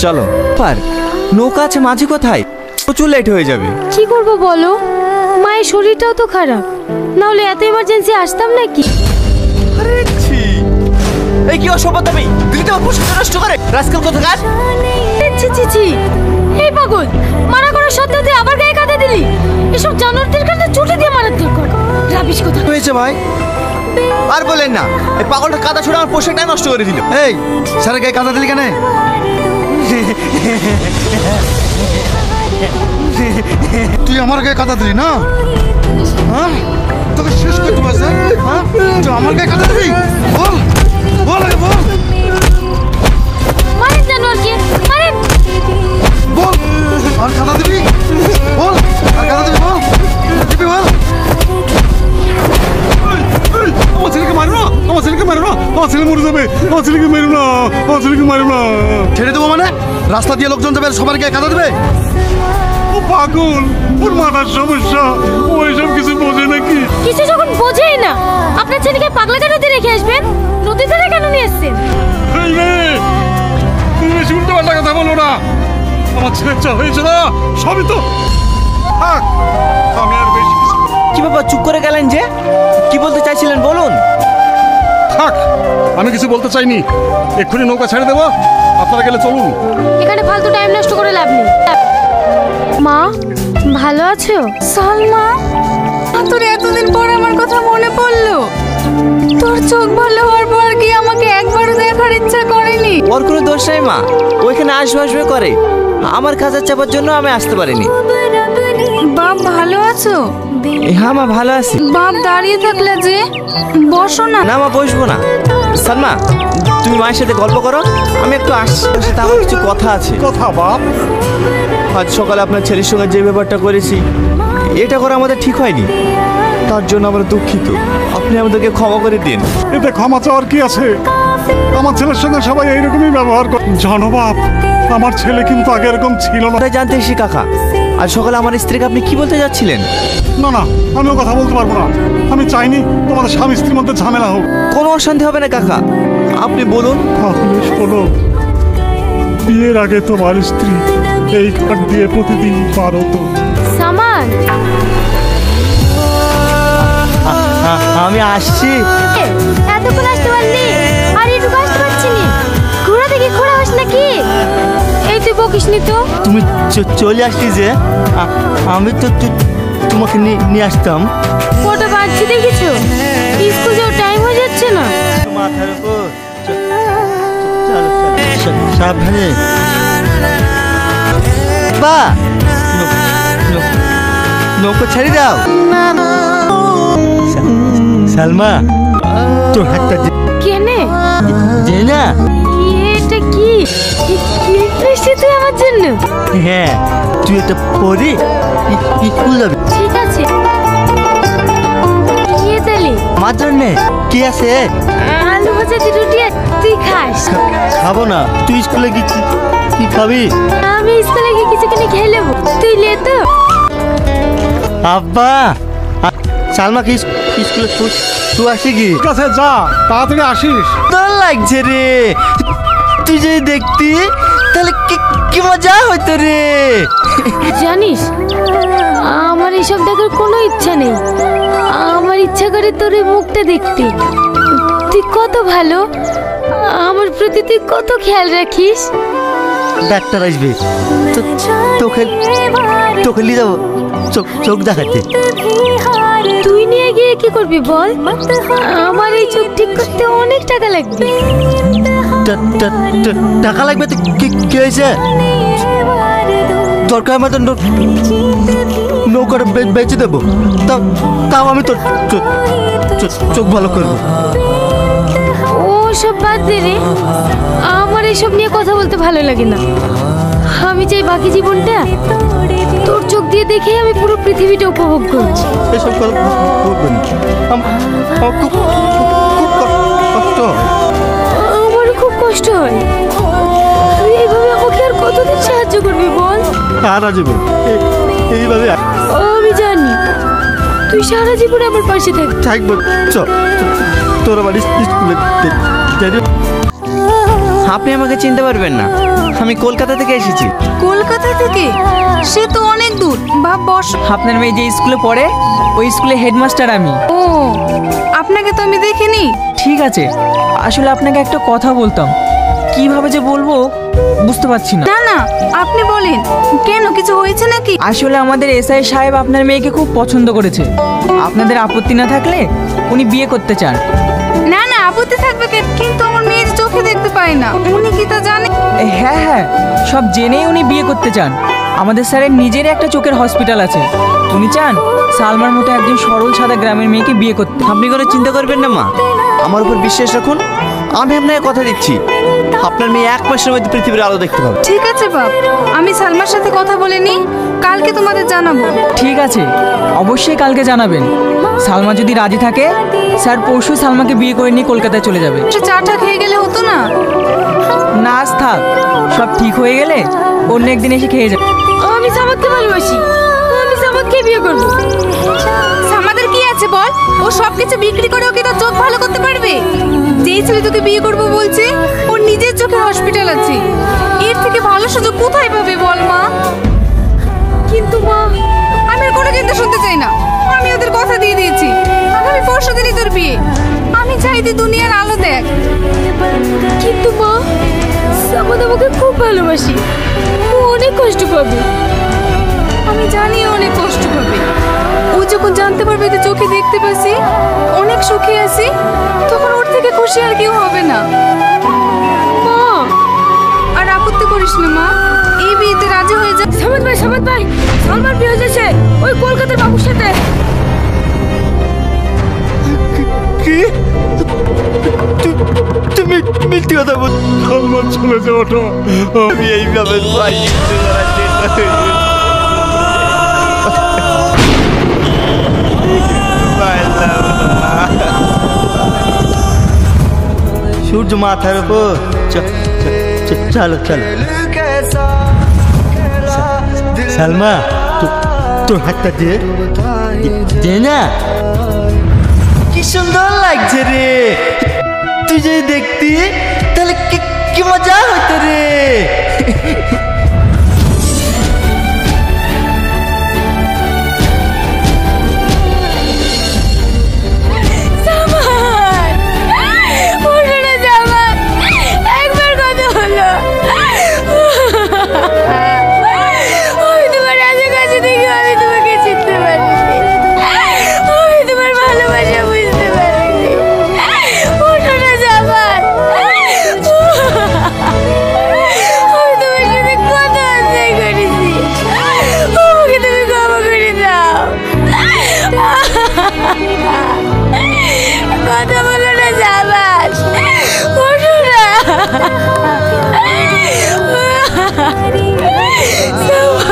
চলো পার নৌকা আছে মাঝি কোথায় প্রচুর লেট হয়ে যাবে কি করবো বলো মায়ের শরীরটাও তো খারাপ নাহলে এত ইমার্জেন্সি আসতাম নাকি আরে ছি এই কি অসভ্যতামি দিদি তো প্রশ্ন নষ্ট করে রাস্কেল কোথাকার ছি ছি ছি এই পাগল মানা করার সত্ত্বেও তুই আবার গায়ে কাঁদা দিলি এসব জানোয়ারদের কাছে ছুটে দিয়ে মারার দরকার রাবিশ কথা হয়েছে ভাই আর বলেন না এই পাগলটা কাদা ছুড়ে আমার পোশাকটা নষ্ট করে দিল এই স্যার গায়ে কাদা দিলি কেন তুই আমার গায়ে কাদা দিলি না হ্যাঁ তোকে শেষ করে দেবো স্যার হ্যাঁ তুই আমার গায়ে কাদা দিবি বল বল আগে বল মারেন জানোয়ারকে মারেন বল আর কাদা দিবি বল আর কাদা দিবি বল দিবি বল আমার ছেলেকে মারো না আমার ছেলেকে মারো না আমার ছেলে মরে যাবে আমার ছেলেকে মেরো না আমার ছেলেকে মারো না ছেড়ে দেবো মানে রাস্তা দিয়ে লোকজন যাবে সবার গায়ে কাদা দেবে ও পাগল ওর মাথার সমস্যা ও এসব কিছু বোঝে নাকি কিছু যখন বোঝেই না আপনার ছেলেকে পাগলা নদীতে রেখে আসবেন নদীতে কেন নিয়ে এসছেন এই রে তুমি বেশি উল্টো পাল্টা কথা বলো না আমার ছেলের যা হয়েছে না সবই তো থাক আমি আর বেশি কিছু কি বাবা চুপ করে গেলেন যে কি বলতে চাইছিলেন বলুন থাক আমি কিছু বলতে চাইনি এক্ষুনি নৌকা ছেড়ে দেবো আপনারা গেলে চলুন এখানে ফালতু টাইম নষ্ট করে লাভ নেই মা ভালো আছো সালমা তোর এতদিন পর আমার কথা মনে পড়লো তোর চোখ ভালো হওয়ার পর কি আমাকে একবারও দেখার ইচ্ছা করেনি ওর কোনো দোষ নাই মা ওইখানে আসবে করে আমার কাজের চাপার জন্য আমি আসতে পারিনি বাপ ভালো আছো হ্যাঁ মা ভালো আছি বাপ দাঁড়িয়ে থাকলে যে বসো না না মা বসবো না সালমা তুমি মায়ের সাথে গল্প করো আমি একটু আসছি ওর সাথে আমার কিছু কথা আছে কথা বাপ আজ সকালে আপনার ছেলের সঙ্গে যে ব্যাপারটা করেছি এটা করা আমাদের ঠিক হয়নি তার জন্য আমরা দুঃখিত আপনি আমাদেরকে ক্ষমা করে দিন এতে ক্ষমা চাওয়ার কি আছে আমার ছেলের সঙ্গে সবাই এইরকমই ব্যবহার করে জানো বাপ আমার ছেলে কিন্তু আগে এরকম ছিল না ওটাই জানতে এসেছি কাকা আজ সকালে আমার স্ত্রীকে আপনি কি বলতে যাচ্ছিলেন না না আমিও কথা বলতে পারবো না আমি চাইনি তোমাদের স্বামী স্ত্রীর মধ্যে ঝামেলা হোক কোনো অশান্তি হবে না কাকা আপনি বলুন তাহলে শোনো বিয়ের আগে তোমার স্ত্রী এই ঘাট দিয়ে প্রতিদিন পার হতো সামান আমি আসছি এতক্ষণ আসতে পারলি আর একটু আসতে পারছি নি ঘোড়া দেখি ঘোড়া হাস নাকি এই তুই বকিস নি তো তুমি চলে আসলি যে আমি তো তোমাকে নিয়ে আসতাম কটা বাজছে দেখেছো স্কুল যাওয়ার টাইম হয়ে যাচ্ছে না মাথার উপর সাবধানে বা নৌকো ছেড়ে দাও সালমা তোর হাতটা কেনে দে না এটা কি এসেছিস তুই আমার জন্য হ্যাঁ তুই এটা পরে স্কুল যাবি ঠিক আছে কি তালি আমার জন্যে কি আছে আলু ভাজা দিয়ে রুটি আর তুই খাস খাবো না তুই স্কুলে কি খাবি আমি স্কুলে গিয়ে কিছুখানি খেয়ে নেবো তুই লে তো আব্বা সালমা কি স্কুলে তুই আসি কি ঠিক আছে যা তাড়াতাড়ি আসিস তোর লাগছে রে তুই যদি দেখতি তাহলে কি মজা হইতো রে জানিস আমার এসব দেখার কোনো ইচ্ছা নেই আমার ইচ্ছা করে তোর এই মুখটা দেখতে তুই কত ভালো আমার প্রতি তুই কত খেয়াল রাখিস ডাক্তার আসবে তোকে নিয়ে যাবো চোখ দেখাতে তুই নিয়ে গিয়ে কি করবি বল আমার এই চোখ ঠিক করতে অনেক টাকা লাগবে টাকা লাগবে তো কি হয়েছে দরকার মতো নৌকাটা বেঁচে দেবো তাও আমি তোর চোখ ভালো করবো ও সব বাদ দে রে আমার এসব নিয়ে কথা বলতে ভালো লাগে না আমি চাই বাকি জীবনটা তোর চোখ দিয়ে দেখে আমি পুরো পৃথিবীটা উপভোগ করছি এসব কথা বলবেন আমার খুব কষ্ট হয় আমারও খুব কষ্ট হয় তুই এইভাবে আমাকে আর কতদিন সাহায্য করবি বল সারা জীবন এইভাবে আমি জানি তুই সারা জীবন আমার পাশে থাকবি থাকবো তোর বাড়ি স্কুলে আপনি আমাকে চিনতে পারবেন না আমি কলকাতা থেকে এসেছি। কলকাতা থেকে? সে তো অনেক দূর। বাপ বস। আপনার মেয়ে যে স্কুলে পড়ে ওই স্কুলে হেডমাস্টার আমি। ও, আপনাকে তো আমি দেখিনি। ঠিক আছে, আসলে আপনাকে একটা কথা বলতাম, কিভাবে যে বলবো বুঝতে পারছি না। না না, আপনি বলেন। কেন, কিছু হয়েছে নাকি? আসলে আমাদের এসআই সাহেব আপনার মেয়েকে খুব পছন্দ করেছে। আপনাদের আপত্তি না থাকলে উনি বিয়ে করতে চান। না না, আপত্তি থাকবে কেন? কিন্তু আমার মেয়ে যে চোখে দেখতে পায় না, উনি কি তা জানে? হ্যাঁ হ্যাঁ, সব জেনেই উনি বিয়ে করতে চান। আমাদের স্যারের নিজেরই একটা চোখের হসপিটাল আছে। উনি চান সালমার মতো একজন সরল সাদা গ্রামের মেয়েকে বিয়ে করতে। আপনি কোনো চিন্তা করবেন না মা, আমার উপর বিশ্বাস রাখুন। আমি আপনাকে কথা দিচ্ছি, আপনার মেয়ে 1 মাসের মধ্যে পৃথিবীর আলো দেখতে পাবে। ঠিক আছে বাপ, আমি সালমার সাথে কথা বলে নি, কালকে তোমাদের জানাবো। ঠিক আছে, অবশ্যই কালকে জানাবেন। সালমা যদি রাজি থাকে স্যার পরশু সালমাকে বিয়ে করে নিয়ে কলকাতায় চলে যাবে। একটু চাটা খেয়ে গেলে হতো না? না আজ থাক, সব ঠিক হয়ে গেলে অন্য একদিন এসে খেয়ে যাবে। আমি সামাদকে ভালোবাসি, আমি সামাদকে বিয়ে করবো। আমাদের কি আছে বল? ও সবকিছু বিক্রি করে ওকে তো চোখ ভালো করতে পারবে। যেই ছেলে তোকে বিয়ে করবো বলছে, ওর নিজের চোখের হসপিটাল আছে। এর থেকে ভালো সুযোগ কোথায় পাবে বল মা? কিন্তু মা, আমি আর কোনো কিন্তু শুনতে চাই না। আমি ওদের কথা দিয়ে দিয়েছি, আগামী পরশু দিনই তোর বিয়ে। আমি চাই তুই দুনিয়ার আলো দেখ। কিন্তু মা, সামাদ আমাকে খুব ভালোবাসি, ও অনেক কষ্ট পাবে। আমি জানি ও অনেক কষ্ট পাবে। ও যখন জানতে পারবে যে চোখে দেখতে পাচ্ছি, অনেক সুখে আছি, তখন ওর থেকে খুশি আর কেউ হবে না। মা, আর আপত্তি করিস না মা, এই বিয়েতে রাজি হয়ে যা। সামাদ ভাই, সামাদ ভাই, সালমার বিয়ে হয়ে যাচ্ছে ওই কলকাতার বাবুর সাথে। কি? তুমি মিথ্যে কথা বল। আমার চলে যাওয়াটা আমি এইভাবে সূর্য মাথার উপর। চলো চলো। সালমা, তোর হাতটা দিয়ে দে না। কি সুন্দর লাগছে রে, তুই যদি দেখতি তাহলে কি মজা হতো রে। একবার কথা হলো, আমি তোমার কাছে দেখি, আমি তোমাকে চিনতে পারিনি, আমি তোমার ভালোবাসা বুঝতে পারিনি। ওঠো না জামাত, আমি তোমার সাথে কত অন্যায় করেছি, আমাকে তুমি ক্ষমা করে দাও। কথা বলো না জামাত, ওঠো না। সালমা।